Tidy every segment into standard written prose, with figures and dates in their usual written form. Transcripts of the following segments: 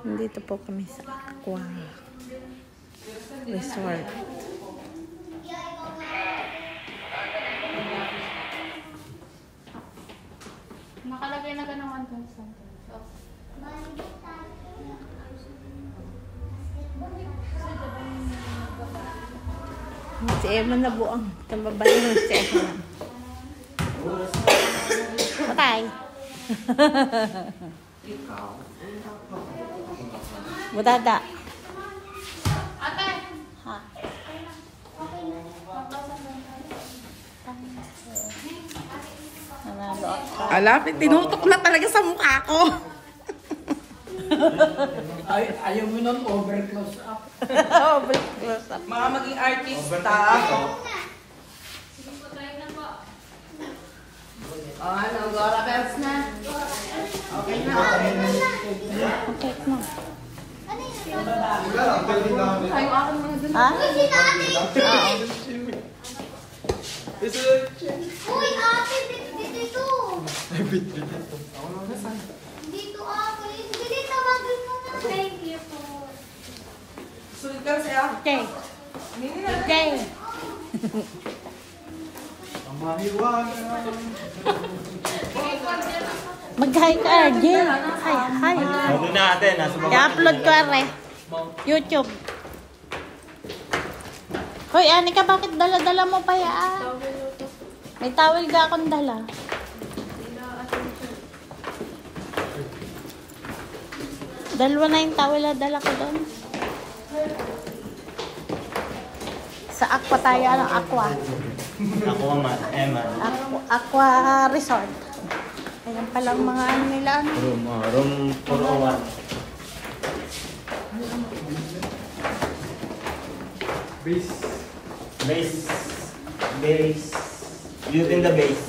Nandito po kami sa Aqua Resort. Nakalagay na gano'n 1,000. Si Emma na buang. Tambabay mo si Emma. Patay. Budada. Ate! Ha? Nanalo ako. Alapit, tinutok na talaga sa mukha ko. Ayaw mo nun over close up. Over close up. Mga maging artista. Ano, Gora Bells na. Okay na. Okay na. Ayaw akin mga dun. Ha? Uy, ate, dito. Dito ako. Hindi, tawagin mo na. Thank you po. Sulit ka sa'yo. Okay. Okay. Mag-hi ka, RJ. Hi. Ano na ate, nasa mga... I-upload ko, are. YouTube. Hoy, Anika, bakit dala-dala mo pa yan? May towel ka akong dala. Dalawa na yung towel na dala ko doon. Sa Aqua tayo, anong Aqua? Ako ang Emma. Aqua Resort. Ayan palang mga ano nila. Room 401. Base. Using the base.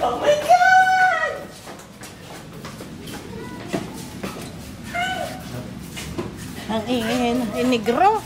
Oh my God! Ang ingay na. Inigro.